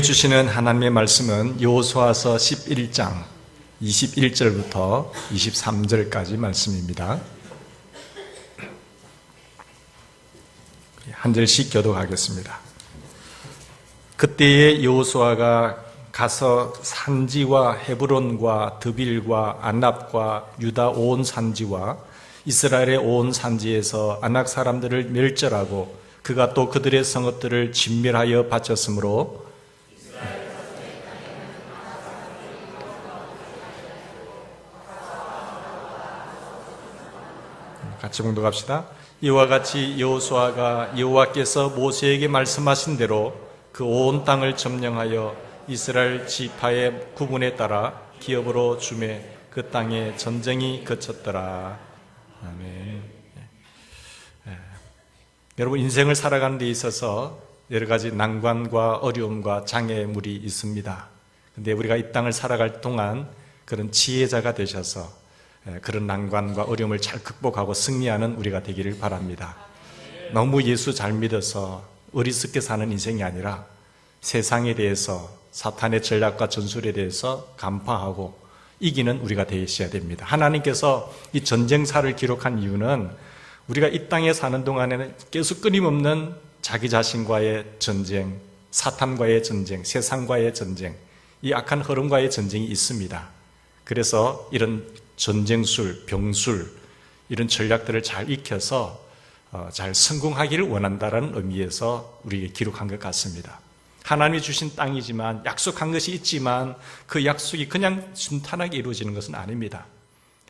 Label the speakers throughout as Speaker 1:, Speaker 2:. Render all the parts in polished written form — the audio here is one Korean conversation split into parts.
Speaker 1: 주시는 하나님의 말씀은 여호수아서 11장 21절부터 23절까지 말씀입니다. 한 절씩 교독하겠습니다. 그때에 여호수아가 가서 산지와 헤브론과 드빌과 안압과 유다 온 산지와 이스라엘의 온 산지에서 아낙 사람들을 멸절하고 그가 또 그들의 성읍들을 진멸하여 바쳤으므로 같이 봉독합시다. 이와 같이 여호수아가 여호와께서 모세에게 말씀하신 대로 그 온 땅을 점령하여 이스라엘 지파의 구분에 따라 기업으로 주매 그 땅에 전쟁이 그쳤더라. 아멘. 여러분, 인생을 살아가는 데 있어서 여러 가지 난관과 어려움과 장애물이 있습니다. 근데 우리가 이 땅을 살아갈 동안 그런 지혜자가 되셔서 그런 난관과 어려움을 잘 극복하고 승리하는 우리가 되기를 바랍니다. 너무 예수 잘 믿어서 어리석게 사는 인생이 아니라 세상에 대해서 사탄의 전략과 전술에 대해서 간파하고 이기는 우리가 되셔야 됩니다. 하나님께서 이 전쟁사를 기록한 이유는 우리가 이 땅에 사는 동안에는 계속 끊임없는 자기 자신과의 전쟁, 사탄과의 전쟁, 세상과의 전쟁, 이 악한 흐름과의 전쟁이 있습니다. 그래서 이런 전쟁술, 병술 이런 전략들을 잘 익혀서 잘 성공하기를 원한다는 의미에서 우리에게 기록한 것 같습니다. 하나님이 주신 땅이지만 약속한 것이 있지만 그 약속이 그냥 순탄하게 이루어지는 것은 아닙니다.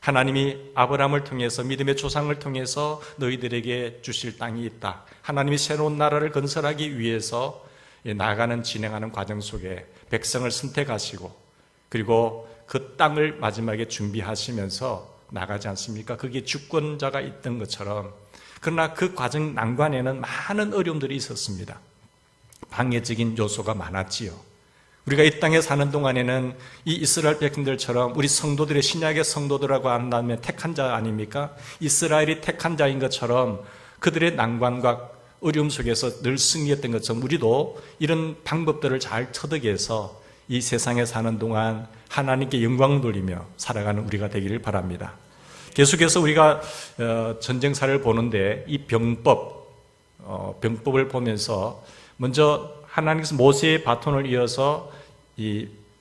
Speaker 1: 하나님이 아브라함을 통해서 믿음의 조상을 통해서 너희들에게 주실 땅이 있다. 하나님이 새로운 나라를 건설하기 위해서 나아가는 진행하는 과정 속에 백성을 선택하시고 그리고 그 땅을 마지막에 준비하시면서 나가지 않습니까? 거기에 주권자가 있던 것처럼. 그러나 그 과정 난관에는 많은 어려움들이 있었습니다. 방해적인 요소가 많았지요. 우리가 이 땅에 사는 동안에는 이 이스라엘 백성들처럼 우리 성도들의 신약의 성도들하고 한다면 택한 자 아닙니까? 이스라엘이 택한 자인 것처럼 그들의 난관과 어려움 속에서 늘 승리했던 것처럼 우리도 이런 방법들을 잘 터득해서 이 세상에 사는 동안 하나님께 영광 돌리며 살아가는 우리가 되기를 바랍니다. 계속해서 우리가 전쟁사를 보는데 이 병법을 보면서 먼저 하나님께서 모세의 바톤을 이어서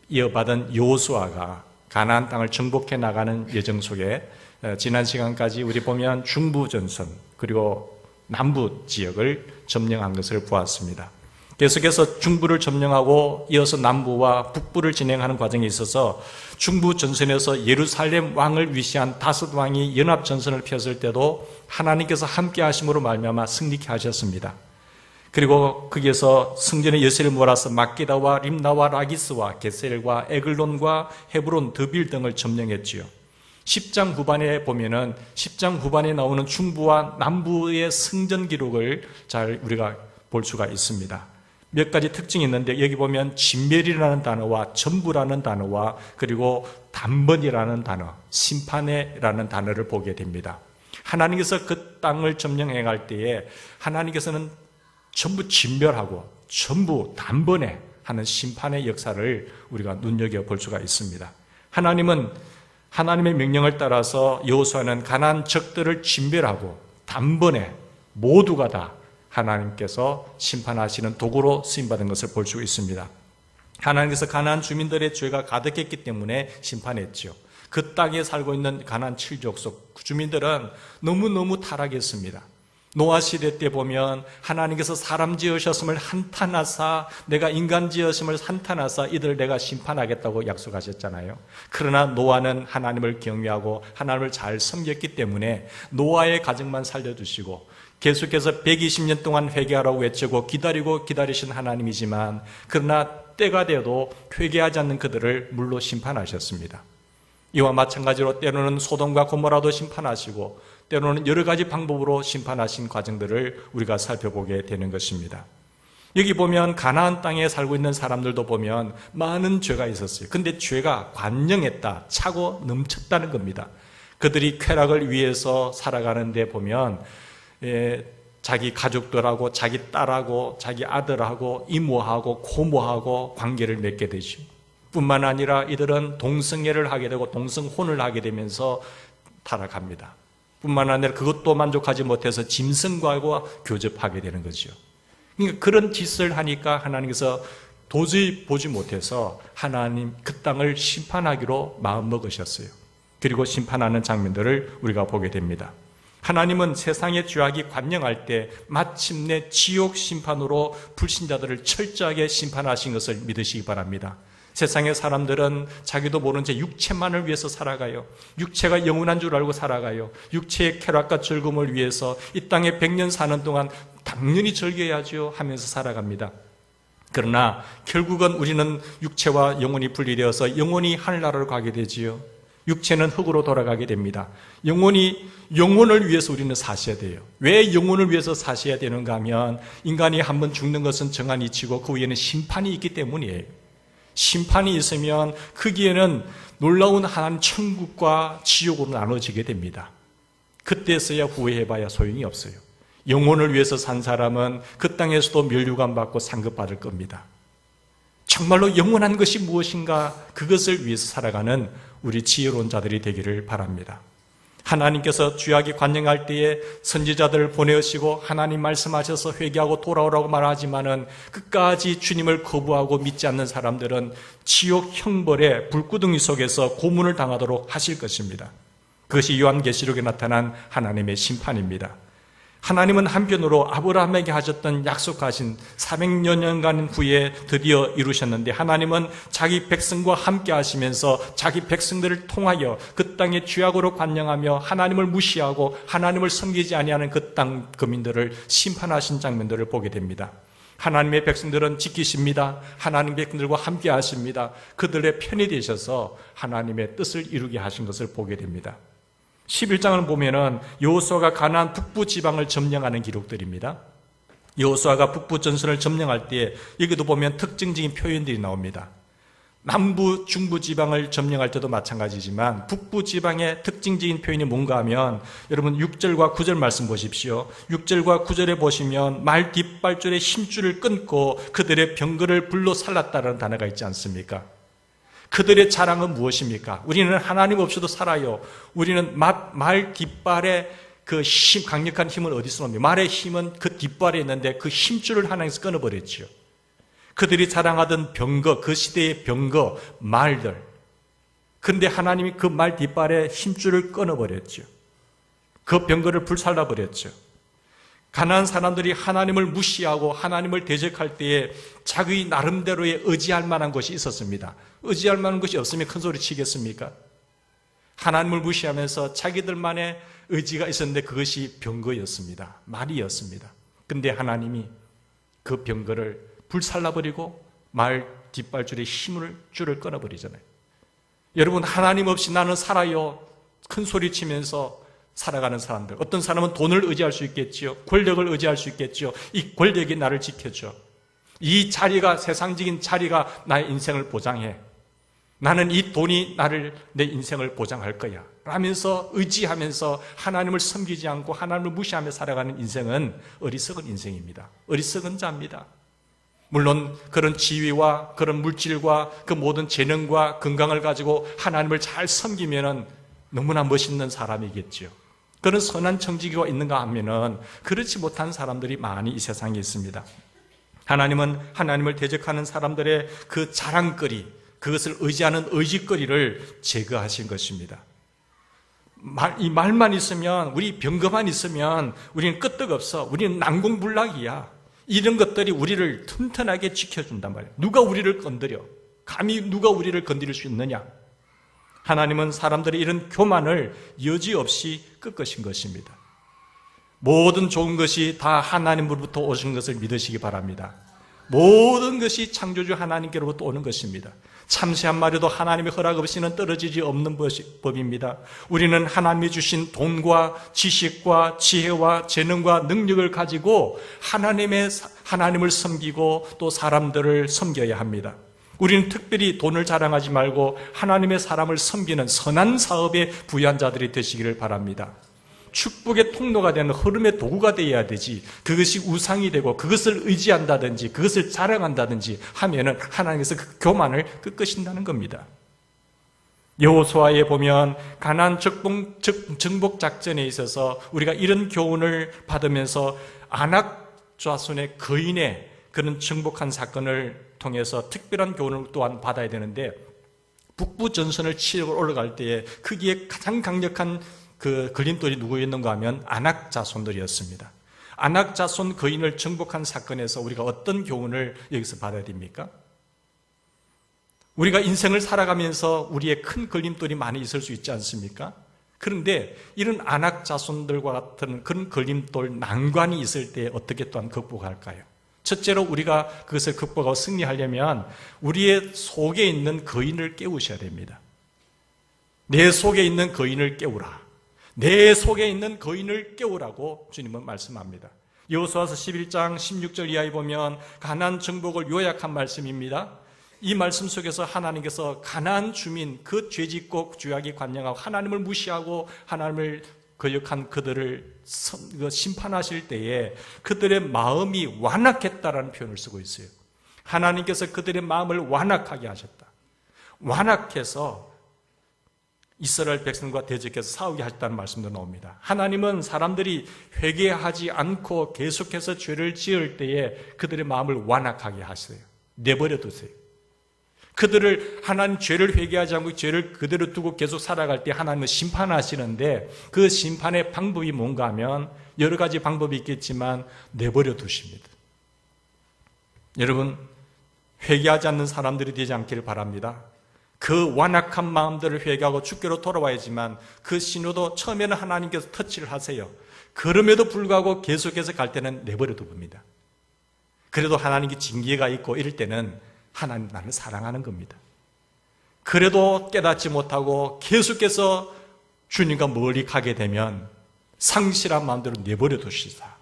Speaker 1: 이어받은 여호수아가 가나안 땅을 정복해 나가는 여정 속에 지난 시간까지 우리 보면 중부 전선 그리고 남부 지역을 점령한 것을 보았습니다. 계속해서 중부를 점령하고 이어서 남부와 북부를 진행하는 과정에 있어서 중부 전선에서 예루살렘 왕을 위시한 다섯 왕이 연합 전선을 폈을 때도 하나님께서 함께 하심으로 말미암아 승리케 하셨습니다. 그리고 거기에서 성전의 여세를 몰아서 막기다와 림나와 라기스와 게셀과 에글론과 헤브론, 드빌 등을 점령했지요. 10장 후반에 보면은 10장 후반에 나오는 중부와 남부의 승전 기록을 잘 우리가 볼 수가 있습니다. 몇 가지 특징이 있는데 여기 보면 진멸이라는 단어와 전부라는 단어와 그리고 단번이라는 단어, 심판해라는 단어를 보게 됩니다. 하나님께서 그 땅을 점령해 갈 때에 하나님께서는 전부 진멸하고 전부 단번에 하는 심판의 역사를 우리가 눈여겨볼 수가 있습니다. 하나님은 하나님의 명령을 따라서 여호수아는 가나안 적들을 진멸하고 단번에 모두가 다 하나님께서 심판하시는 도구로 쓰임받은 것을 볼 수 있습니다. 하나님께서 가나안 주민들의 죄가 가득했기 때문에 심판했죠. 그 땅에 살고 있는 가나안 7족속 주민들은 너무너무 타락했습니다. 노아 시대 때 보면 하나님께서 사람 지으셨음을 한탄하사 내가 인간 지으심을 한탄하사 이들을 내가 심판하겠다고 약속하셨잖아요. 그러나 노아는 하나님을 경외하고 하나님을 잘 섬겼기 때문에 노아의 가정만 살려주시고 계속해서 120년 동안 회개하라고 외치고 기다리신 하나님이지만 그러나 때가 되어도 회개하지 않는 그들을 물로 심판하셨습니다. 이와 마찬가지로 때로는 소돔과 고모라도 심판하시고 때로는 여러 가지 방법으로 심판하신 과정들을 우리가 살펴보게 되는 것입니다. 여기 보면 가나안 땅에 살고 있는 사람들도 보면 많은 죄가 있었어요. 근데 죄가 관영했다, 차고 넘쳤다는 겁니다. 그들이 쾌락을 위해서 살아가는 데 보면 자기 가족들하고 자기 딸하고 자기 아들하고 이모하고 고모하고 관계를 맺게 되죠. 뿐만 아니라 이들은 동성애를 하게 되고 동성혼을 하게 되면서 타락합니다. 뿐만 아니라 그것도 만족하지 못해서 짐승과 교접하게 되는 거죠. 그러니까 그런 짓을 하니까 하나님께서 도저히 보지 못해서 하나님 그 땅을 심판하기로 마음먹으셨어요. 그리고 심판하는 장면들을 우리가 보게 됩니다. 하나님은 세상의 죄악이 관영할 때 마침내 지옥 심판으로 불신자들을 철저하게 심판하신 것을 믿으시기 바랍니다. 세상의 사람들은 자기도 모른 채 육체만을 위해서 살아가요. 육체가 영원한 줄 알고 살아가요. 육체의 쾌락과 즐거움을 위해서 이 땅에 100년 사는 동안 당연히 즐겨야죠 하면서 살아갑니다. 그러나 결국은 우리는 육체와 영혼이 분리되어서 영혼이 하늘나라로 가게 되지요. 육체는 흙으로 돌아가게 됩니다. 영혼을 위해서 우리는 사셔야 돼요. 왜 영혼을 위해서 사셔야 되는가 하면 인간이 한번 죽는 것은 정한 이치고 그 위에는 심판이 있기 때문이에요. 심판이 있으면 거기에는 놀라운 하나님 천국과 지옥으로 나눠지게 됩니다. 그때서야 후회해봐야 소용이 없어요. 영혼을 위해서 산 사람은 그 땅에서도 면류관 받고 상급받을 겁니다. 정말로 영원한 것이 무엇인가 그것을 위해서 살아가는 우리 지혜로운 자들이 되기를 바랍니다. 하나님께서 죄악이 관영할 때에 선지자들을 보내시고 하나님 말씀하셔서 회개하고 돌아오라고 말하지만은 끝까지 주님을 거부하고 믿지 않는 사람들은 지옥 형벌의 불구덩이 속에서 고문을 당하도록 하실 것입니다. 그것이 요한계시록에 나타난 하나님의 심판입니다. 하나님은 한편으로 아브라함에게 하셨던 약속하신 400년 후에 드디어 이루셨는데 하나님은 자기 백성과 함께 하시면서 자기 백성들을 통하여 그 땅의 죄악으로 관영하며 하나님을 무시하고 하나님을 섬기지 아니하는 그 땅 거민들을 심판하신 장면들을 보게 됩니다. 하나님의 백성들은 지키십니다. 하나님의 백성들과 함께 하십니다. 그들의 편이 되셔서 하나님의 뜻을 이루게 하신 것을 보게 됩니다. 11장을 보면은 여호수아가 가나안 북부 지방을 점령하는 기록들입니다. 여호수아가 북부 전선을 점령할 때 여기도 보면 특징적인 표현들이 나옵니다. 남부, 중부 지방을 점령할 때도 마찬가지지만 북부 지방의 특징적인 표현이 뭔가 하면 여러분 6절과 9절 말씀 보십시오. 6절과 9절에 보시면 말 뒷발줄에 힘줄을 끊고 그들의 병거를 불로 살랐다는 단어가 있지 않습니까? 그들의 자랑은 무엇입니까? 우리는 하나님 없이도 살아요. 우리는 말 뒷발에 그 강력한 힘은 어디서 옵니까? 말의 힘은 그 뒷발에 있는데 그 힘줄을 하나님께서 끊어버렸죠. 그들이 자랑하던 병거, 그 시대의 병거, 말들. 그런데 하나님이 그 말 뒷발에 힘줄을 끊어버렸죠. 그 병거를 불살라버렸죠. 가난한 사람들이 하나님을 무시하고 하나님을 대적할 때에 자기 나름대로의 의지할 만한 것이 있었습니다. 의지할 만한 것이 없으면 큰 소리 치겠습니까? 하나님을 무시하면서 자기들만의 의지가 있었는데 그것이 병거였습니다. 말이었습니다. 그런데 하나님이 그 병거를 불살라버리고 말 뒷발줄에 줄을 끊어버리잖아요. 여러분, 하나님 없이 나는 살아요. 큰 소리 치면서 살아가는 사람들. 어떤 사람은 돈을 의지할 수 있겠지요. 권력을 의지할 수 있겠지요. 이 권력이 나를 지켜줘. 이 자리가, 세상적인 자리가 나의 인생을 보장해. 나는 이 돈이 내 인생을 보장할 거야 라면서 의지하면서 하나님을 섬기지 않고 하나님을 무시하며 살아가는 인생은 어리석은 인생입니다. 어리석은 자입니다. 물론 그런 지위와 그런 물질과 그 모든 재능과 건강을 가지고 하나님을 잘 섬기면은 너무나 멋있는 사람이겠죠. 그런 선한 청지기가 있는가 하면은 그렇지 못한 사람들이 많이 이 세상에 있습니다. 하나님은 하나님을 대적하는 사람들의 그 자랑거리, 그것을 의지하는 의지거리를 제거하신 것입니다. 이 말만 있으면, 우리 병거만 있으면 우리는 끄떡없어. 우리는 난공불락이야. 이런 것들이 우리를 튼튼하게 지켜준단 말이에요. 누가 우리를 건드려? 감히 누가 우리를 건드릴 수 있느냐? 하나님은 사람들의 이런 교만을 여지없이 꺾으신 것입니다. 모든 좋은 것이 다 하나님으로부터 오신 것을 믿으시기 바랍니다. 모든 것이 창조주 하나님께로부터 오는 것입니다. 참새 한 마리도 하나님의 허락 없이는 떨어지지 없는 법입니다. 우리는 하나님이 주신 돈과 지식과 지혜와 재능과 능력을 가지고 하나님을 섬기고 또 사람들을 섬겨야 합니다. 우리는 특별히 돈을 자랑하지 말고 하나님의 사람을 섬기는 선한 사업에 부유한 자들이 되시기를 바랍니다. 축복의 통로가 되는 흐름의 도구가 되어야 되지, 그것이 우상이 되고 그것을 의지한다든지 그것을 자랑한다든지 하면은 하나님께서 그 교만을 꺾으신다는 겁니다. 여호수아에 보면 가나안 정복 작전에 있어서 우리가 이런 교훈을 받으면서 아낙 자손의 거인의 그런 정복한 사건을 통해서 특별한 교훈을 또한 받아야 되는데, 북부 전선을 치러 올라갈 때에 거기에 가장 강력한 그 걸림돌이 누구였는가 하면 아낙 자손들이었습니다. 아낙 자손 거인을 정복한 사건에서 우리가 어떤 교훈을 여기서 받아야 됩니까? 우리가 인생을 살아가면서 우리의 큰 걸림돌이 많이 있을 수 있지 않습니까? 그런데 이런 아낙 자손들과 같은 그런 걸림돌, 난관이 있을 때 어떻게 또한 극복할까요? 첫째로 우리가 그것을 극복하고 승리하려면 우리의 속에 있는 거인을 깨우셔야 됩니다. 내 속에 있는 거인을 깨우라. 내 속에 있는 거인을 깨우라고 주님은 말씀합니다. 여호수아서 11장 16절 이하에 보면 가나안 정복을 요약한 말씀입니다. 이 말씀 속에서 하나님께서 가나안 주민, 그 죄짓고 죄악에 관영하고 하나님을 무시하고 하나님을 거역한 그들을 심판하실 때에 그들의 마음이 완악했다라는 표현을 쓰고 있어요. 하나님께서 그들의 마음을 완악하게 하셨다. 완악해서 이스라엘 백성과 대적해서 싸우게 하셨다는 말씀도 나옵니다. 하나님은 사람들이 회개하지 않고 계속해서 죄를 지을 때에 그들의 마음을 완악하게 하세요. 내버려 두세요. 그들을 하나님 죄를 회개하지 않고 죄를 그대로 두고 계속 살아갈 때 하나님은 심판하시는데, 그 심판의 방법이 뭔가 하면 여러 가지 방법이 있겠지만 내버려 두십니다. 여러분, 회개하지 않는 사람들이 되지 않기를 바랍니다. 그 완악한 마음들을 회개하고 주께로 돌아와야지만 그 신호도 처음에는 하나님께서 터치를 하세요. 그럼에도 불구하고 계속해서 갈 때는 내버려 두봅니다. 그래도 하나님께 징계가 있고 이럴 때는 하나님 나를 사랑하는 겁니다. 그래도 깨닫지 못하고 계속해서 주님과 멀리 가게 되면 상실한 마음대로 내버려 두시다.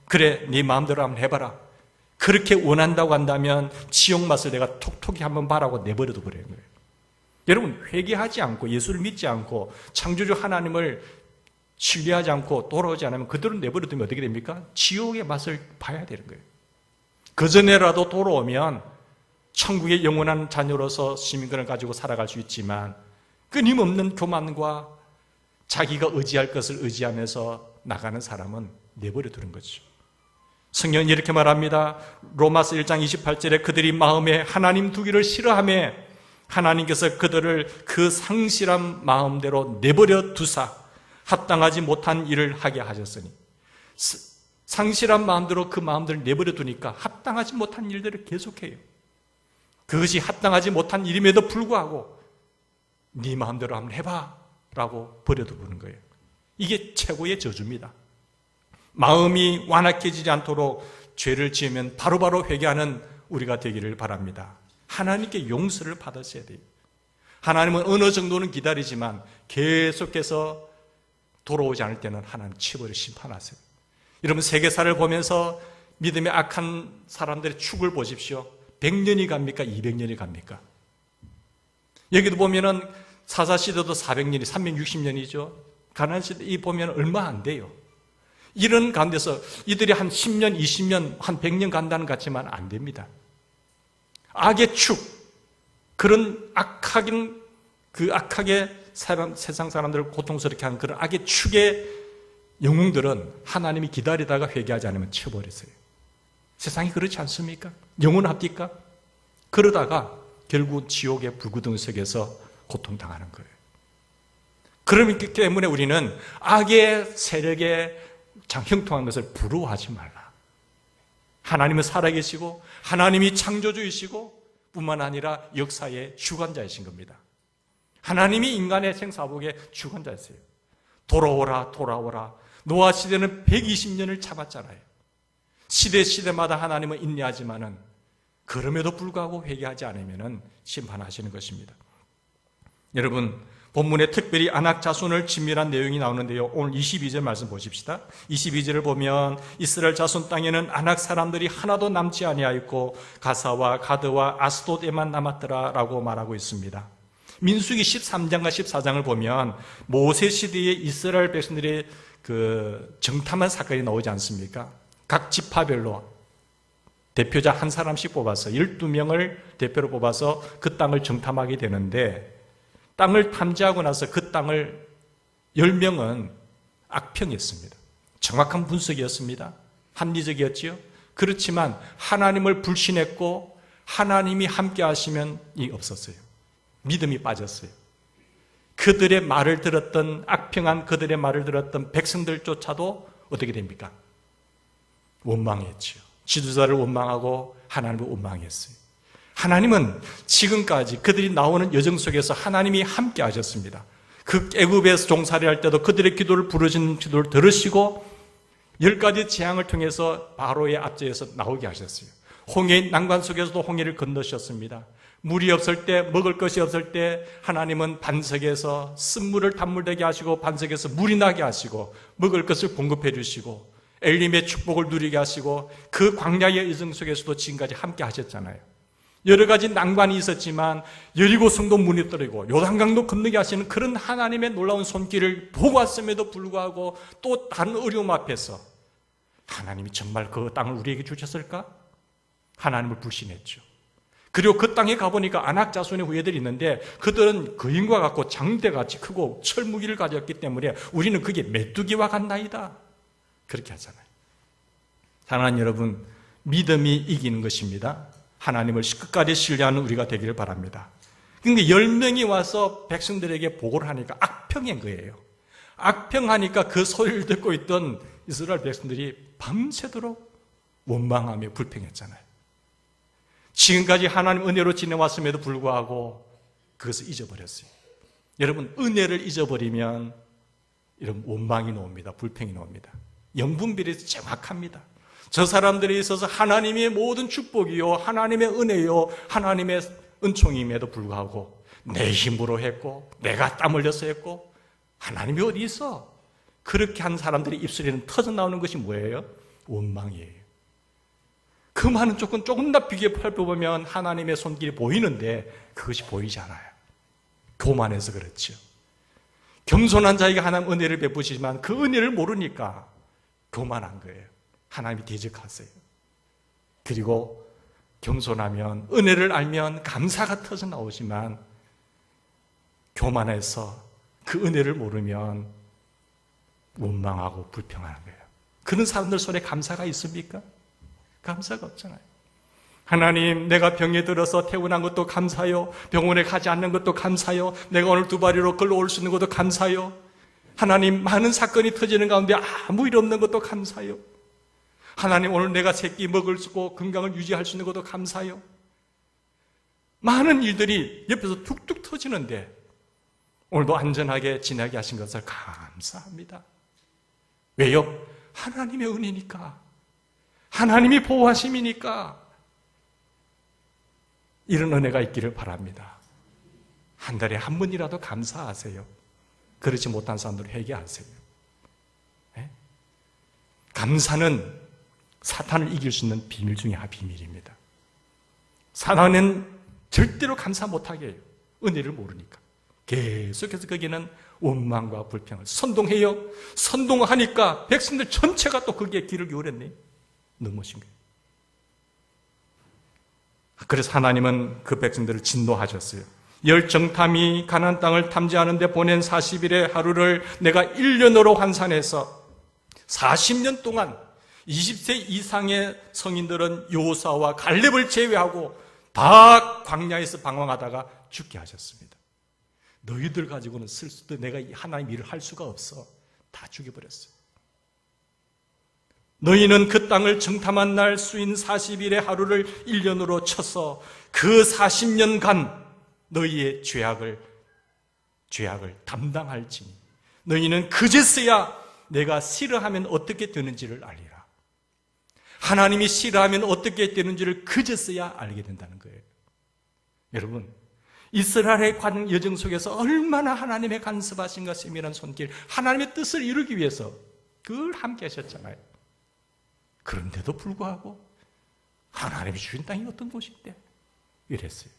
Speaker 1: 그래, 네 마음대로 한번 해봐라. 그렇게 원한다고 한다면 지옥 맛을 내가 톡톡히 한번 봐라고 내버려 둬버리는 거예요. 여러분, 회개하지 않고 예수를 믿지 않고 창조주 하나님을 신뢰하지 않고 돌아오지 않으면 그대로 내버려 두면 어떻게 됩니까? 지옥의 맛을 봐야 되는 거예요. 그전에라도 돌아오면 천국의 영원한 자녀로서 시민권을 가지고 살아갈 수 있지만 끊임없는 교만과 자기가 의지할 것을 의지하면서 나가는 사람은 내버려 두는 거죠. 성경은 이렇게 말합니다. 로마서 1장 28절에 그들이 마음에 하나님 두기를 싫어하며 하나님께서 그들을 그 상실한 마음대로 내버려 두사 합당하지 못한 일을 하게 하셨으니, 상실한 마음대로 그 마음들을 내버려 두니까 합당하지 못한 일들을 계속해요. 그것이 합당하지 못한 일임에도 불구하고 네 마음대로 한번 해봐 라고 버려두는 거예요. 이게 최고의 저주입니다. 마음이 완악해지지 않도록 죄를 지으면 바로바로 회개하는 우리가 되기를 바랍니다. 하나님께 용서를 받으셔야 돼요. 하나님은 어느 정도는 기다리지만 계속해서 돌아오지 않을 때는 하나님 치버려 심판하세요. 여러분, 세계사를 보면서 믿음의 악한 사람들의 축을 보십시오. 100년이 갑니까? 200년이 갑니까? 여기도 보면은 사사시대도 400년이, 360년이죠. 가나안시대 이 보면 얼마 안 돼요. 이런 가운데서 이들이 한 10년, 20년, 한 100년 간다는 것 같지만 안 됩니다. 악의 축, 그런 악하게 세상 사람들을 고통스럽게 하는 그런 악의 축의 영웅들은 하나님이 기다리다가 회개하지 않으면 쳐버리세요. 세상이 그렇지 않습니까? 영원합니까? 그러다가 결국 지옥의 불구덩석에서 고통당하는 거예요. 그렇기 때문에 우리는 악의 세력에 형통한 것을 부러워하지 말라. 하나님은 살아계시고 하나님이 창조주이시고 뿐만 아니라 역사의 주관자이신 겁니다. 하나님이 인간의 생사복의 주관자이세요. 돌아오라 돌아오라. 노아 시대는 120년을 참았잖아요. 시대마다 하나님은 인내하지만은 그럼에도 불구하고 회개하지 않으면 심판하시는 것입니다. 여러분, 본문에 특별히 아낙 자손을 진멸한 내용이 나오는데요. 오늘 22절 말씀 보십시다. 22절을 보면 이스라엘 자손 땅에는 아낙 사람들이 하나도 남지 아니하였고 가사와 가드와 아스돗에만 남았더라라고 말하고 있습니다. 민수기 13장과 14장을 보면 모세 시대의 이스라엘 백성들의 그 정탐한 사건이 나오지 않습니까? 각 지파별로 대표자 한 사람씩 뽑아서 12명을 대표로 뽑아서 그 땅을 정탐하게 되는데, 땅을 탐지하고 나서 그 땅을 10명은 악평이었습니다. 정확한 분석이었습니다. 합리적이었지요. 그렇지만 하나님을 불신했고 하나님이 함께 하시면 이 없었어요. 믿음이 빠졌어요. 그들의 말을 들었던, 악평한 그들의 말을 들었던 백성들조차도 어떻게 됩니까? 원망했지요. 지도자를 원망하고 하나님을 원망했어요. 하나님은 지금까지 그들이 나오는 여정 속에서 하나님이 함께 하셨습니다. 그 애굽에서 종살이 할 때도 그들의 기도를, 부르짖는 기도를 들으시고 10가지 재앙을 통해서 바로의 앞제에서 나오게 하셨어요. 홍해 난관 속에서도 홍해를 건너셨습니다. 물이 없을 때, 먹을 것이 없을 때 하나님은 반석에서 쓴물을 단물되게 하시고 반석에서 물이 나게 하시고 먹을 것을 공급해 주시고 엘림의 축복을 누리게 하시고 그 광야의 여정 속에서도 지금까지 함께 하셨잖아요. 여러 가지 난관이 있었지만 여리고 성도 문이 떨어지고 요단강도 건너게 하시는 그런 하나님의 놀라운 손길을 보고 왔음에도 불구하고 또 다른 어려움 앞에서 하나님이 정말 그 땅을 우리에게 주셨을까? 하나님을 불신했죠. 그리고 그 땅에 가보니까 아낙 자손의 후예들이 있는데 그들은 거인과 같고 장대같이 크고 철무기를 가졌기 때문에 우리는 그게 메뚜기와 같나이다, 그렇게 하잖아요. 사랑하는 여러분, 믿음이 이기는 것입니다. 하나님을 끝까지 신뢰하는 우리가 되기를 바랍니다. 그런데 10명이 와서 백성들에게 보고를 하니까 악평인 거예요. 악평하니까 그 소리를 듣고 있던 이스라엘 백성들이 밤새도록 원망하며 불평했잖아요. 지금까지 하나님 은혜로 지내왔음에도 불구하고 그것을 잊어버렸어요. 여러분, 은혜를 잊어버리면 이런 원망이 나옵니다. 불평이 나옵니다. 영분별이 정확합니다. 저 사람들에 있어서 하나님의 모든 축복이요, 하나님의 은혜요, 하나님의 은총임에도 불구하고 내 힘으로 했고 내가 땀 흘려서 했고 하나님이 어디 있어? 그렇게 한 사람들의 입술에는 터져나오는 것이 뭐예요? 원망이에요. 그 많은 조금 더 비교해보면 하나님의 손길이 보이는데 그것이 보이지 않아요. 교만해서 그렇죠. 겸손한 자에게 하나님 은혜를 베푸시지만 그 은혜를 모르니까 교만한 거예요. 하나님이 대적하세요. 그리고 겸손하면, 은혜를 알면 감사가 터져 나오지만 교만해서 그 은혜를 모르면 원망하고 불평하는 거예요. 그런 사람들 손에 감사가 있습니까? 감사가 없잖아요. 하나님, 내가 병에 들어서 퇴원한 것도 감사요, 병원에 가지 않는 것도 감사요, 내가 오늘 2발이로 걸어올 수 있는 것도 감사요, 하나님, 많은 사건이 터지는 가운데 아무 일 없는 것도 감사요, 하나님, 오늘 내가 새끼 먹을 수 있고 건강을 유지할 수 있는 것도 감사요. 많은 일들이 옆에서 툭툭 터지는데 오늘도 안전하게 지나게 하신 것을 감사합니다. 왜요? 하나님의 은혜니까, 하나님이 보호하심이니까. 이런 은혜가 있기를 바랍니다. 한 달에 한 번이라도 감사하세요. 그렇지 못한 사람들은 회개하세요. 네? 감사는 사탄을 이길 수 있는 비밀 중에 비밀입니다. 사탄은 절대로 감사 못하게 해요. 은혜를 모르니까. 계속해서 거기는 원망과 불평을 선동해요. 선동하니까 백성들 전체가 또 거기에 귀를 기울였네. 넘어진 거예요. 그래서 하나님은 그 백성들을 진노하셨어요. 열 정탐이 가나안 땅을 탐지하는 데 보낸 40일의 하루를 내가 1년으로 환산해서 40년 동안 20세 이상의 성인들은 여호수아와 갈렙을 제외하고 다 광야에서 방황하다가 죽게 하셨습니다. 너희들 가지고는 쓸 수도, 내가 하나님 일을 할 수가 없어. 다 죽여버렸어요. 너희는 그 땅을 정탐한 날 수인 40일의 하루를 1년으로 쳐서 그 40년간 너희의 죄악을 담당할지니 너희는 그제서야 내가 싫어하면 어떻게 되는지를 알리라. 하나님이 싫어하면 어떻게 되는지를 그제서야 알게 된다는 거예요. 여러분, 이스라엘의 여정 속에서 얼마나 하나님의 간섭하신가 세밀한 손길, 하나님의 뜻을 이루기 위해서 늘 함께 하셨잖아요. 그런데도 불구하고 하나님이 주신 땅이 어떤 곳인데 이랬어요.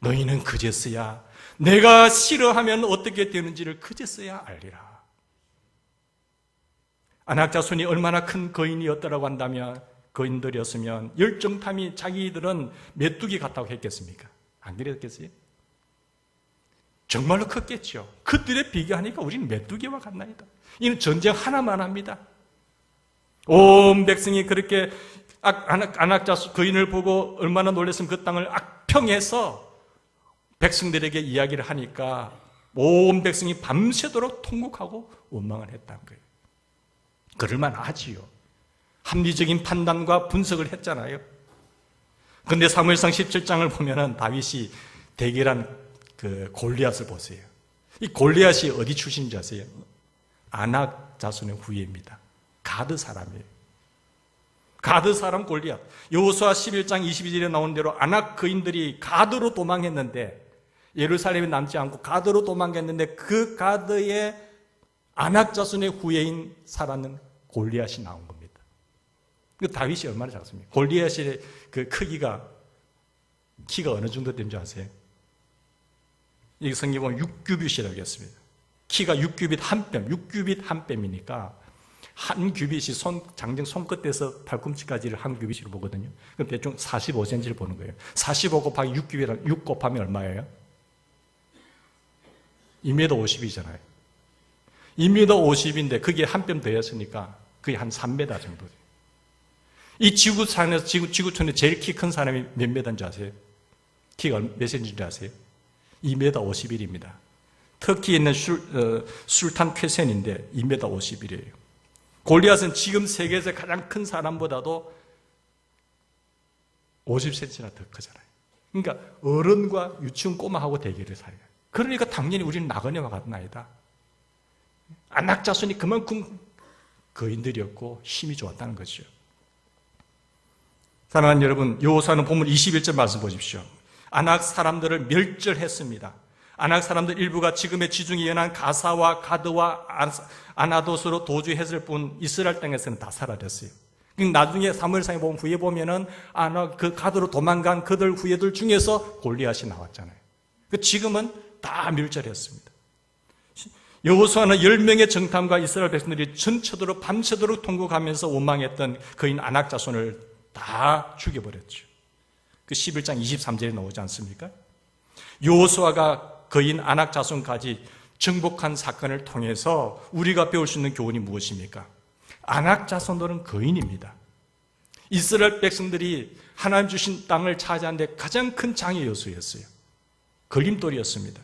Speaker 1: 너희는 그제서야 내가 싫어하면 어떻게 되는지를 그제서야 알리라. 안악자손이 얼마나 큰 거인이었다라고 한다면, 거인들이었으면 열정탐이 자기들은 메뚜기 같다고 했겠습니까? 안 그랬겠어요? 정말로 컸겠죠. 그들에 비교하니까 우리는 메뚜기와 같나이다. 이는 전쟁 하나만 합니다. 온 백성이 그렇게 안악자손 거인을 보고 얼마나 놀랐으면 그 땅을 악평해서 백성들에게 이야기를 하니까 온 백성이 밤새도록 통곡하고 원망을 했다는 거예요. 그럴만 하지요. 합리적인 판단과 분석을 했잖아요. 그런데 사무엘상 17장을 보면은 다윗이 대결한 그 골리앗을 보세요. 이 골리앗이 어디 출신인지 아세요? 아낙 자손의 후예입니다. 가드 사람이에요. 가드 사람 골리앗. 여호수아 11장 22절에 나온 대로 아낙 거인들이 가드로 도망했는데, 예루살렘에 남지 않고 가드로 도망했는데 그 가드의 아낙 자손의 후예인 살아는 골리앗이 나온 겁니다. 그 다윗이 얼마나 작습니까? 골리앗의 그 키가 어느 정도 되는지 아세요? 이 성경에 보면 6규빗이라고 했습니다. 키가 6규빗 한 뼘, 6규빗 한 뼘이니까 한 규빗이 장정 손끝에서 팔꿈치까지를 한 규빗으로 보거든요. 그럼 대충 45cm를 보는 거예요. 45 곱하기 6규빗, 6 곱하면 얼마예요? 2m 50이잖아요. 2m 50인데 그게 한 뼘 더했으니까 그게 한 3m 정도 돼요. 이 지구촌에 제일 키 큰 사람이 몇 메다인지 아세요? 키가 몇 센치인지 아세요? 2m 51입니다. 터키에 있는 술탄 쾌센인데 2m 51이에요. 골리앗은 지금 세계에서 가장 큰 사람보다도 50cm나 더 크잖아요. 그러니까 어른과 유치원 꼬마하고 대결을 사요. 그러니까 당연히 우리는 나그네와 같은 아이다. 안악자손이 그만큼 거인들이었고 힘이 좋았다는 것이죠. 사랑하는 여러분, 여호수아는 본문 21절 말씀 보십시오. 아낙 사람들을 멸절했습니다. 아낙 사람들 일부가 지금의 지중해 연안 가사와 가드와 아나돗으로 도주했을 뿐 이스라엘 땅에서는 다 사라졌어요. 나중에 사무엘상에 보면 후에 보면은 그 가드로 도망간 그들 후예들 중에서 골리앗이 나왔잖아요. 지금은 다 멸절했습니다. 여호수아는 10명의 정탐과 이스라엘 백성들이 전처도록 밤새도록 통곡하면서 원망했던 거인 아낙 자손을 다 죽여버렸죠. 그 11장 23절에 나오지 않습니까? 여호수아가 거인 아낙 자손까지 정복한 사건을 통해서 우리가 배울 수 있는 교훈이 무엇입니까? 아낙 자손들은 거인입니다. 이스라엘 백성들이 하나님 주신 땅을 차지하는 데 가장 큰 장애 요소였어요. 걸림돌이었습니다.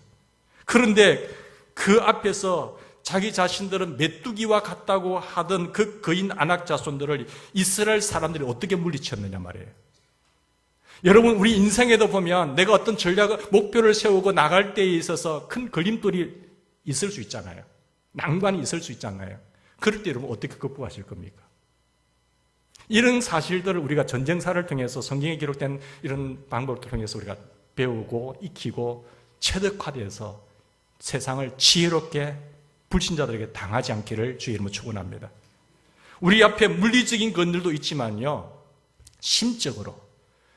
Speaker 1: 그런데 그 앞에서 자기 자신들은 메뚜기와 같다고 하던 그 거인 아낙 자손들을 이스라엘 사람들이 어떻게 물리쳤느냐 말이에요. 여러분, 우리 인생에도 보면 내가 어떤 전략을, 목표를 세우고 나갈 때에 있어서 큰 걸림돌이 있을 수 있잖아요. 난관이 있을 수 있잖아요. 그럴 때 여러분 어떻게 극복하실 겁니까? 이런 사실들을 우리가 전쟁사를 통해서 성경에 기록된 이런 방법을 통해서 우리가 배우고 익히고 체득화돼서 세상을 지혜롭게 불신자들에게 당하지 않기를 주의 이름으로 축원합니다. 우리 앞에 물리적인 것들도 있지만요, 심적으로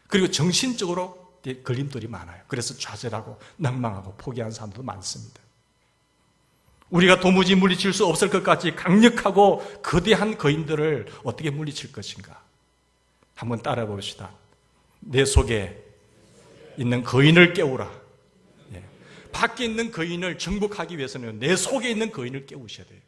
Speaker 1: 그리고 정신적으로 걸림돌이 많아요. 그래서 좌절하고 낭망하고 포기한 사람도 많습니다. 우리가 도무지 물리칠 수 없을 것 같이 강력하고 거대한 거인들을 어떻게 물리칠 것인가? 한번 따라 봅시다. 내 속에 있는 거인을 깨우라. 밖에 있는 거인을 정복하기 위해서는 내 속에 있는 거인을 깨우셔야 돼요.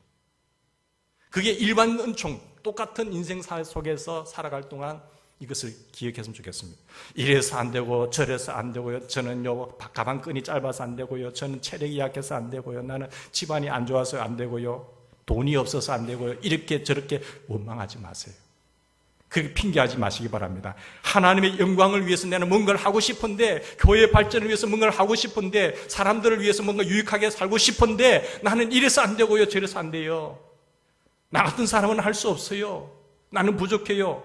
Speaker 1: 그게 일반 은총, 똑같은 인생사 속에서 살아갈 동안 이것을 기억했으면 좋겠습니다. 이래서 안 되고 저래서 안 되고요. 저는요 가방끈이 짧아서 안 되고요. 저는 체력이 약해서 안 되고요. 나는 집안이 안 좋아서 안 되고요. 돈이 없어서 안 되고요. 이렇게 저렇게 원망하지 마세요. 그렇게 핑계하지 마시기 바랍니다. 하나님의 영광을 위해서 나는 뭔가를 하고 싶은데, 교회 발전을 위해서 뭔가를 하고 싶은데, 사람들을 위해서 뭔가 유익하게 살고 싶은데 나는 이래서 안 되고요. 저래서 안 돼요. 나 같은 사람은 할 수 없어요. 나는 부족해요.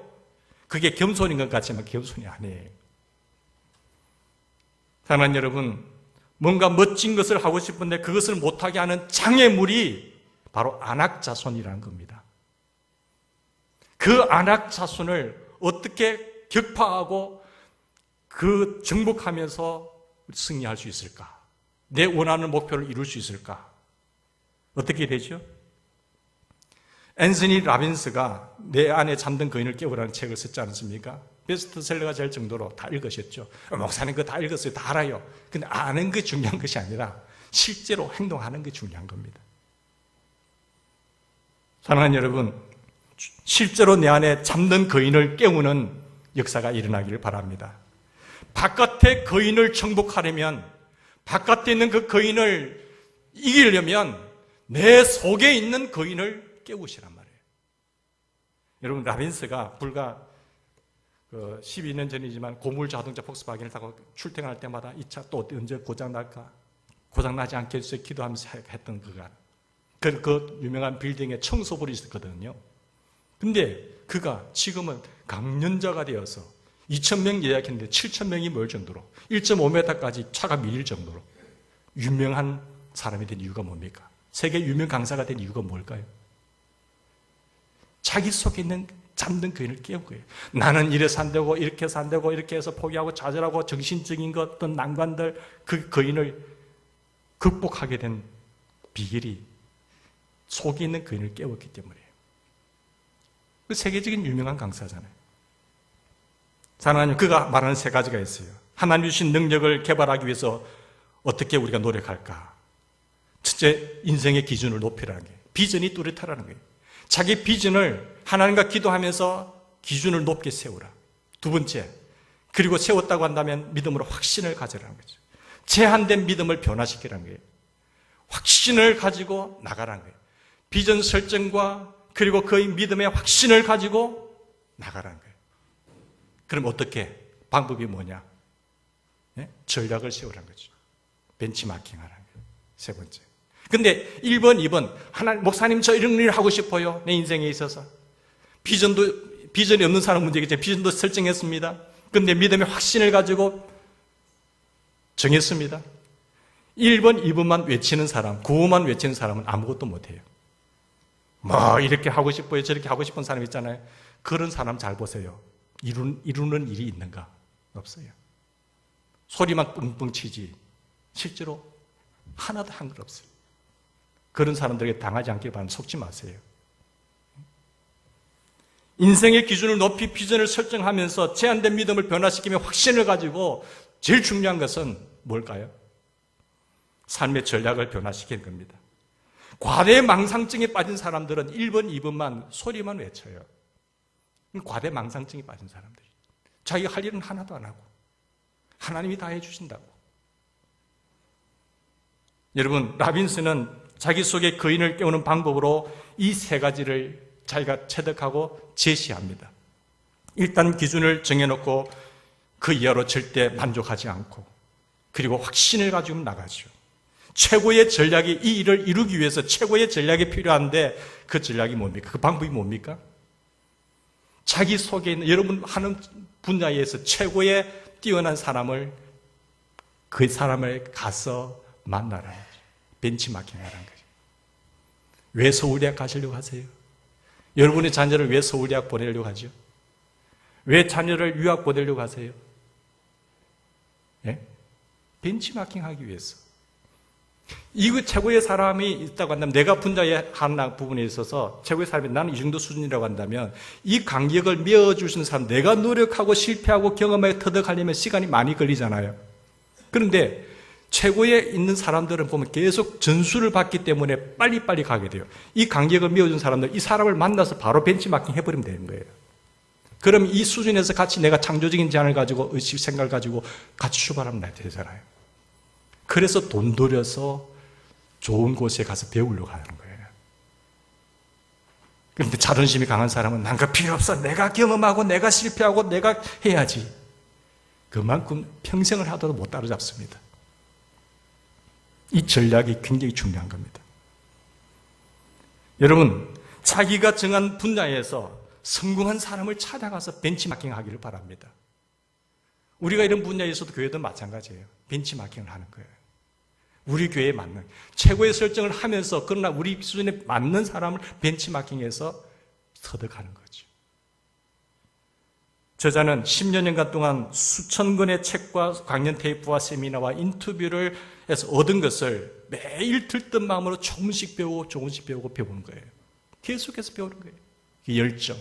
Speaker 1: 그게 겸손인 것 같지만 겸손이 아니에요. 사랑하는 여러분, 뭔가 멋진 것을 하고 싶은데 그것을 못하게 하는 장애물이 바로 아낙 자손이라는 겁니다. 그 아낙 자손을 어떻게 격파하고 그 정복하면서 승리할 수 있을까? 내 원하는 목표를 이룰 수 있을까? 어떻게 되죠? 앤서니 라빈스가 내 안에 잠든 거인을 깨우라는 책을 썼지 않습니까? 베스트셀러가 될 정도로 다 읽으셨죠. 목사님 그거 다 읽었어요. 다 알아요. 근데 아는 게 중요한 것이 아니라 실제로 행동하는 게 중요한 겁니다. 사랑하는 여러분, 실제로 내 안에 잠든 거인을 깨우는 역사가 일어나기를 바랍니다. 바깥의 거인을 정복하려면, 바깥에 있는 그 거인을 이기려면 내 속에 있는 거인을 깨우시란 말이에요. 여러분, 라빈스가 불과 12년 전이지만 고물 자동차 폭스바겐을 타고 출퇴근할 때마다 이 차 또 언제 고장날까? 고장나지 않게 해주세요 기도하면서 했던 그 유명한 빌딩에 청소부를 있었거든요. 근데 그가 지금은 강연자가 되어서 2,000명 예약했는데 7,000명이 모일 정도로 1.5m까지 차가 밀릴 정도로 유명한 사람이 된 이유가 뭡니까? 세계 유명 강사가 된 이유가 뭘까요? 자기 속에 있는 잠든 거인을 깨운 거예요. 나는 이래서 안 되고 이렇게 해서 안 되고 이렇게 해서 포기하고 좌절하고 정신적인 것 어떤 난관들 그 거인을 극복하게 된 비결이 속에 있는 거인을 깨웠기 때문이에요. 그 세계적인 유명한 강사잖아요. 사랑하는 그가 말하는 세 가지가 있어요. 하나님 주신 능력을 개발하기 위해서 어떻게 우리가 노력할까? 첫째, 인생의 기준을 높이라는 게 비전이 뚜렷하라는 거예요. 자기 비전을 하나님과 기도하면서 기준을 높게 세우라. 두 번째, 그리고 세웠다고 한다면 믿음으로 확신을 가져라는 거죠. 제한된 믿음을 변화시키라는 거예요. 확신을 가지고 나가라는 거예요. 비전 설정과 그리고 그의 믿음의 확신을 가지고 나가라는 거예요. 그럼 어떻게? 방법이 뭐냐? 네? 전략을 세우라는 거죠. 벤치마킹 하라는 거예요. 세 번째. 근데 1번, 2번, 목사님 저 이런 일을 하고 싶어요. 내 인생에 있어서. 비전이 없는 사람 문제겠죠. 비전도 설정했습니다. 근데 믿음의 확신을 가지고 정했습니다. 1번, 2번만 외치는 사람, 구호만 외치는 사람은 아무것도 못해요. 뭐 이렇게 하고 싶어요. 저렇게 하고 싶은 사람 있잖아요. 그런 사람 잘 보세요. 이루는 일이 있는가? 없어요. 소리만 뻥뻥 치지 실제로 하나도 한 것 없어요. 그런 사람들에게 당하지 않길 바랍니다. 속지 마세요. 인생의 기준을 높이 비전을 설정하면서 제한된 믿음을 변화시키며 확신을 가지고 제일 중요한 것은 뭘까요? 삶의 전략을 변화시키는 겁니다. 과대 망상증에 빠진 사람들은 1번, 2번만 소리만 외쳐요. 과대 망상증에 빠진 사람들이 자기가 할 일은 하나도 안 하고 하나님이 다 해주신다고. 여러분, 라빈스는 자기 속의 거인을 깨우는 방법으로 이 세 가지를 자기가 체득하고 제시합니다. 일단 기준을 정해놓고 그 이하로 절대 만족하지 않고 그리고 확신을 가지고 나가죠. 최고의 전략이 이 일을 이루기 위해서 최고의 전략이 필요한데 그 전략이 뭡니까? 그 방법이 뭡니까? 자기 속에 있는 여러분 하는 분야에서 최고의 뛰어난 사람을 그 사람을 가서 만나라는 거죠. 벤치마킹하라는 거죠. 왜 서울대학 가시려고 하세요? 여러분의 자녀를 왜 서울대학 보내려고 하죠? 왜 자녀를 유학 보내려고 하세요? 예? 벤치마킹 하기 위해서. 이거 최고의 사람이 있다고 한다면 내가 분야의 하나 부분에 있어서 최고의 사람이 나는 이 정도 수준이라고 한다면 이 간격을 메어주시는 사람 내가 노력하고 실패하고 경험하여 터득하려면 시간이 많이 걸리잖아요. 그런데 최고에 있는 사람들은 보면 계속 전수를 받기 때문에 빨리빨리 가게 돼요. 이 간격을 메어준 사람들 이 사람을 만나서 바로 벤치마킹 해버리면 되는 거예요. 그럼 이 수준에서 같이 내가 창조적인 제안을 가지고 의식 생각을 가지고 같이 출발하면 되잖아요. 그래서 돈 들여서 좋은 곳에 가서 배우려고 하는 거예요. 그런데 자존심이 강한 사람은 난 그 필요 없어. 내가 경험하고 내가 실패하고 내가 해야지. 그만큼 평생을 하더라도 못 따라잡습니다. 이 전략이 굉장히 중요한 겁니다. 여러분, 자기가 정한 분야에서 성공한 사람을 찾아가서 벤치마킹 하기를 바랍니다. 우리가 이런 분야에서도 교회도 마찬가지예요. 벤치마킹을 하는 거예요. 우리 교회에 맞는 최고의 설정을 하면서 그러나 우리 수준에 맞는 사람을 벤치마킹해서 터득하는 거죠. 저자는 10여 년간 동안 수천 권의 책과 강연 테이프와 세미나와 인터뷰를 해서 얻은 것을 매일 들뜬 마음으로 조금씩 배우고 조금씩 배우고 배우는 거예요. 계속해서 배우는 거예요. 그 열정.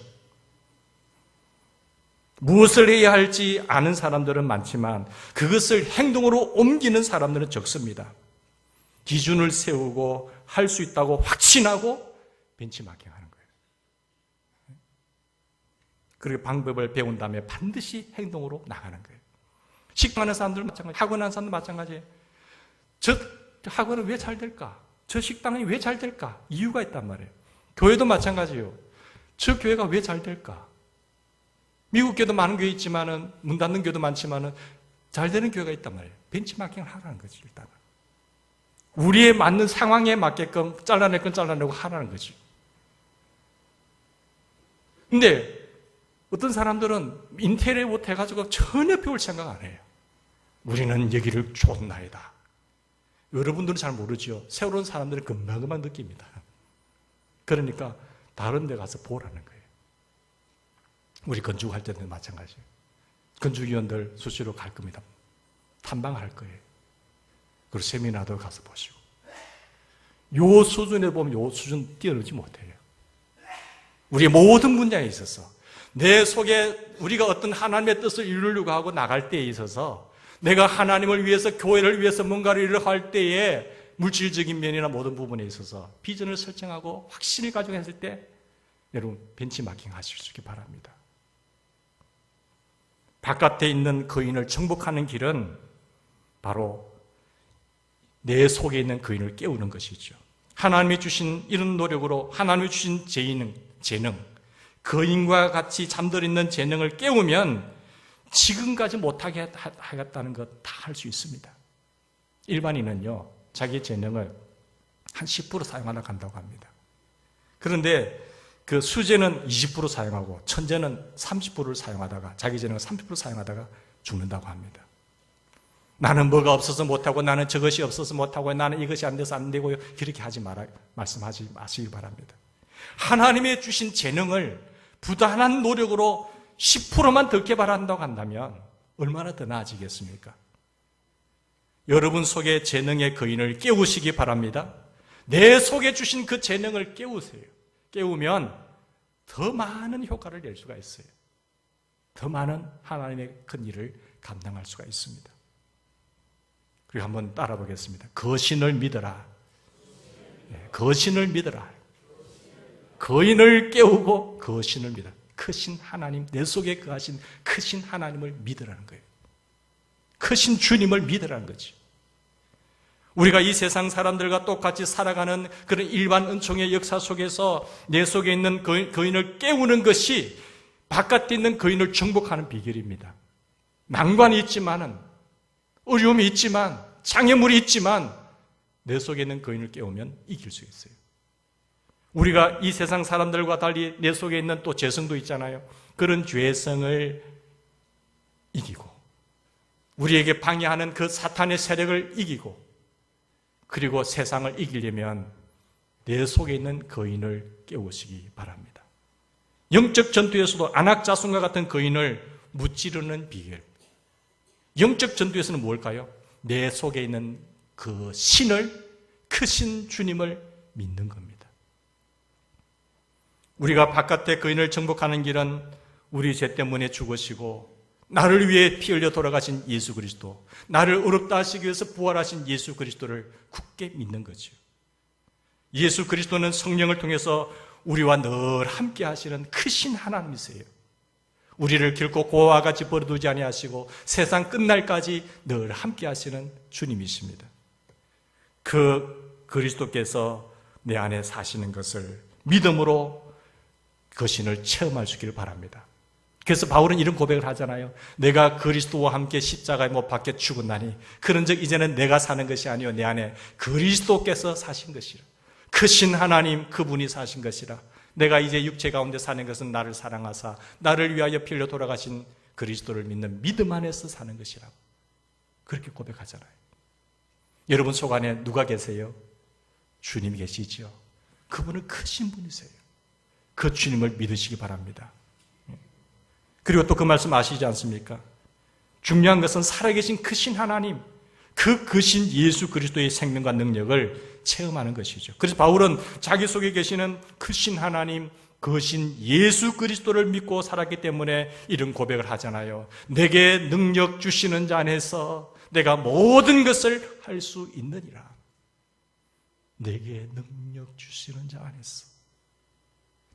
Speaker 1: 무엇을 해야 할지 아는 사람들은 많지만 그것을 행동으로 옮기는 사람들은 적습니다. 기준을 세우고 할 수 있다고 확신하고 벤치마킹하는 거예요. 그리고 방법을 배운 다음에 반드시 행동으로 나가는 거예요. 식당하는 사람들은 마찬가지, 학원하는 사람도 마찬가지예요. 저 학원은 왜 잘 될까? 저 식당이 왜 잘 될까? 이유가 있단 말이에요. 교회도 마찬가지예요. 저 교회가 왜 잘 될까? 미국 교회도 많은 교회 있지만은, 문 닫는 교회도 많지만은, 잘 되는 교회가 있단 말이에요. 벤치마킹을 하라는 거지, 일단은. 우리에 맞는 상황에 맞게끔 잘라낼 건 잘라내고 하라는 거지. 근데, 어떤 사람들은 인테리어 못해가지고 전혀 배울 생각 안 해요. 우리는 여기를 쫓나이다. 여러분들은 잘 모르죠. 새로운 사람들은 금방금방 느낍니다. 그러니까 다른 데 가서 보라는 거예요. 우리 건축할 때도 마찬가지예요. 건축위원들 수시로 갈 겁니다. 탐방할 거예요. 그리고 세미나도 가서 보시고. 요 수준에 보면 요 수준 뛰어넘지 못해요. 우리의 모든 분야에 있어서 내 속에 우리가 어떤 하나님의 뜻을 이루려고 하고 나갈 때에 있어서 내가 하나님을 위해서 교회를 위해서 뭔가를 일을 할 때에 물질적인 면이나 모든 부분에 있어서 비전을 설정하고 확신을 가지고 했을 때 여러분 벤치마킹 하실 수 있기 바랍니다. 바깥에 있는 거인을 정복하는 길은 바로 내 속에 있는 거인을 깨우는 것이죠. 하나님이 주신 이런 노력으로 하나님이 주신 재능, 거인과 같이 잠들어 있는 재능을 깨우면 지금까지 못하게 하겠다는 것 다 할 수 있습니다. 일반인은요, 자기 재능을 한 10% 사용하다 간다고 합니다. 그런데 그 수재는 20% 사용하고 천재는 30%를 사용하다가 자기 재능을 30% 사용하다가 죽는다고 합니다. 나는 뭐가 없어서 못하고 나는 저것이 없어서 못하고 나는 이것이 안 돼서 안 되고요. 그렇게 말씀하지 마시기 바랍니다. 하나님의 주신 재능을 부단한 노력으로 10%만 더 개발한다고 한다면 얼마나 더 나아지겠습니까? 여러분 속에 재능의 거인을 깨우시기 바랍니다. 내 속에 주신 그 재능을 깨우세요. 깨우면 더 많은 효과를 낼 수가 있어요. 더 많은 하나님의 큰 일을 감당할 수가 있습니다. 그리고 한번 따라 보겠습니다. 거신을 믿어라. 거신을 믿어라. 거인을 깨우고 거신을 믿어라. 크신 하나님, 내 속에 거하신 크신 하나님을 믿으라는 거예요. 크신 주님을 믿으라는 거지. 우리가 이 세상 사람들과 똑같이 살아가는 그런 일반 은총의 역사 속에서 내 속에 있는 거인을 깨우는 것이 바깥에 있는 거인을 정복하는 비결입니다. 난관이 있지만은, 어려움이 있지만, 장애물이 있지만 내 속에 있는 거인을 깨우면 이길 수 있어요. 우리가 이 세상 사람들과 달리 내 속에 있는 또 죄성도 있잖아요. 그런 죄성을 이기고 우리에게 방해하는 그 사탄의 세력을 이기고 그리고 세상을 이기려면 내 속에 있는 거인을 깨우시기 바랍니다. 영적 전투에서도 안악자손과 같은 거인을 무찌르는 비결. 영적 전투에서는 뭘까요? 내 속에 있는 그 신을, 크신 주님을 믿는 겁니다. 우리가 바깥의 거인을 정복하는 길은 우리 죄 때문에 죽으시고 나를 위해 피 흘려 돌아가신 예수 그리스도, 나를 의롭다 하시기 위해서 부활하신 예수 그리스도를 굳게 믿는 거죠. 예수 그리스도는 성령을 통해서 우리와 늘 함께 하시는 크신 하나님이세요. 우리를 결코 고와 같이 버려두지 아니하시고 세상 끝날까지 늘 함께 하시는 주님이십니다. 그 그리스도께서 내 안에 사시는 것을 믿음으로 거신을 체험할 수 있기를 바랍니다. 그래서 바울은 이런 고백을 하잖아요. 내가 그리스도와 함께 십자가에 못 박혀 죽었나니 그런즉 이제는 내가 사는 것이 아니요 내 안에 그리스도께서 사신 것이라. 크신 하나님 그분이 사신 것이라. 내가 이제 육체 가운데 사는 것은 나를 사랑하사 나를 위하여 피 흘려 돌아가신 그리스도를 믿는 믿음 안에서 사는 것이라고 그렇게 고백하잖아요. 여러분 속 안에 누가 계세요? 주님이 계시죠. 그분은 크신 분이세요. 그 주님을 믿으시기 바랍니다. 그리고 또 그 말씀 아시지 않습니까? 중요한 것은 살아계신 크신 하나님, 그 크신 예수 그리스도의 생명과 능력을 체험하는 것이죠. 그래서 바울은 자기 속에 계시는 크신 하나님, 크신 예수 그리스도를 믿고 살았기 때문에 이런 고백을 하잖아요. 내게 능력 주시는 자 안에서 내가 모든 것을 할 수 있느니라. 내게 능력 주시는 자 안에서.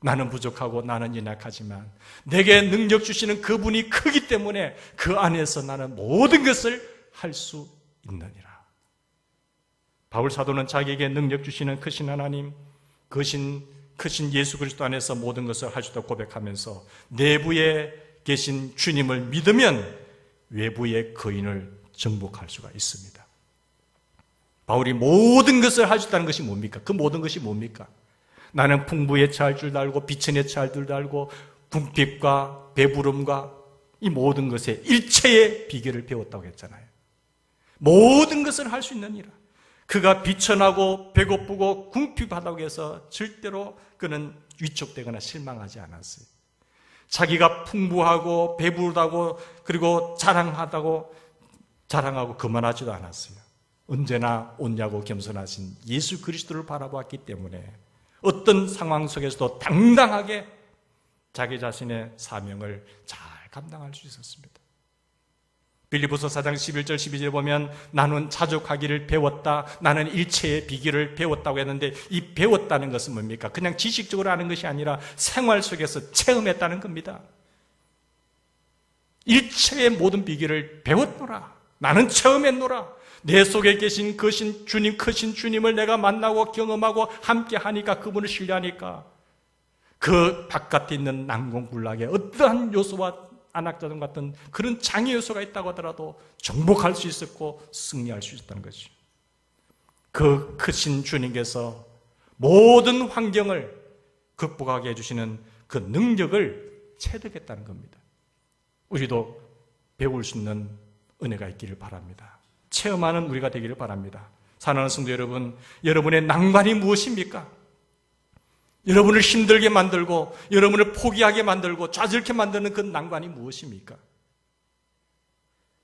Speaker 1: 나는 부족하고 나는 연약하지만 내게 능력 주시는 그분이 크기 때문에 그 안에서 나는 모든 것을 할 수 있느니라. 바울 사도는 자기에게 능력 주시는 크신 하나님, 크신 예수 그리스도 안에서 모든 것을 할 수 있다고 고백하면서 내부에 계신 주님을 믿으면 외부의 거인을 정복할 수가 있습니다. 바울이 모든 것을 할 수 있다는 것이 뭡니까? 그 모든 것이 뭡니까? 나는 풍부에 처할 줄도 알고 비천에 처할 줄도 알고 궁핍과 배부름과 이 모든 것의 일체의 비결을 배웠다고 했잖아요. 모든 것을 할 수 있느니라. 그가 비천하고 배고프고 궁핍하다고 해서 절대로 그는 위축되거나 실망하지 않았어요. 자기가 풍부하고 배부르다고 그리고 자랑하고 그만하지도 않았어요. 언제나 온유하고 겸손하신 예수 그리스도를 바라보았기 때문에 어떤 상황 속에서도 당당하게 자기 자신의 사명을 잘 감당할 수 있었습니다. 빌립보서 4장 11절 12절에 보면 나는 자족하기를 배웠다. 나는 일체의 비결을 배웠다고 했는데 이 배웠다는 것은 뭡니까? 그냥 지식적으로 아는 것이 아니라 생활 속에서 체험했다는 겁니다. 일체의 모든 비결을 배웠노라. 나는 체험했노라. 내 속에 계신 크신 주님을 내가 만나고 경험하고 함께 하니까 그분을 신뢰하니까 그 바깥에 있는 난공불락의 어떠한 요소와 안악자동 같은 그런 장애 요소가 있다고 하더라도 정복할 수 있었고 승리할 수 있었다는 것이죠. 그 크신 주님께서 모든 환경을 극복하게 해주시는 그 능력을 체득했다는 겁니다. 우리도 배울 수 있는 은혜가 있기를 바랍니다. 체험하는 우리가 되기를 바랍니다. 사랑하는 성도 여러분, 여러분의 난관이 무엇입니까? 여러분을 힘들게 만들고 여러분을 포기하게 만들고 좌절케 만드는 그 난관이 무엇입니까?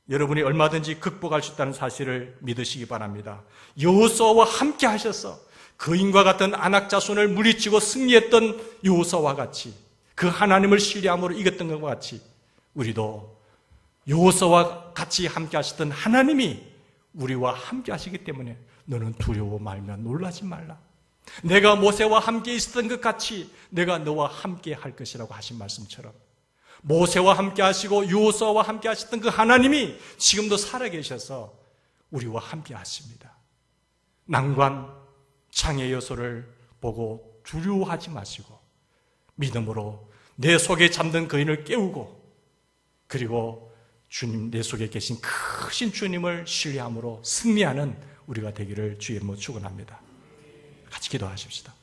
Speaker 1: 여러분이 얼마든지 극복할 수 있다는 사실을 믿으시기 바랍니다. 여호수아와 함께 하셔서 거인과 같은 안악자손을 물리치고 승리했던 여호수아와 같이 그 하나님을 신뢰함으로 이겼던 것과 같이 우리도 여호수아와 같이 함께 하셨던 하나님이 우리와 함께 하시기 때문에 너는 두려워 말며 놀라지 말라. 내가 모세와 함께 있었던 것 같이 내가 너와 함께 할 것이라고 하신 말씀처럼 모세와 함께 하시고 여호수아와 함께 하셨던 그 하나님이 지금도 살아계셔서 우리와 함께 하십니다. 난관, 장애 요소를 보고 두려워하지 마시고 믿음으로 내 속에 잠든 거인을 깨우고 그리고 주님 내 속에 계신 크신 주님을 신뢰함으로 승리하는 우리가 되기를 주의 이름으로 축원합니다. 같이 기도하십시다.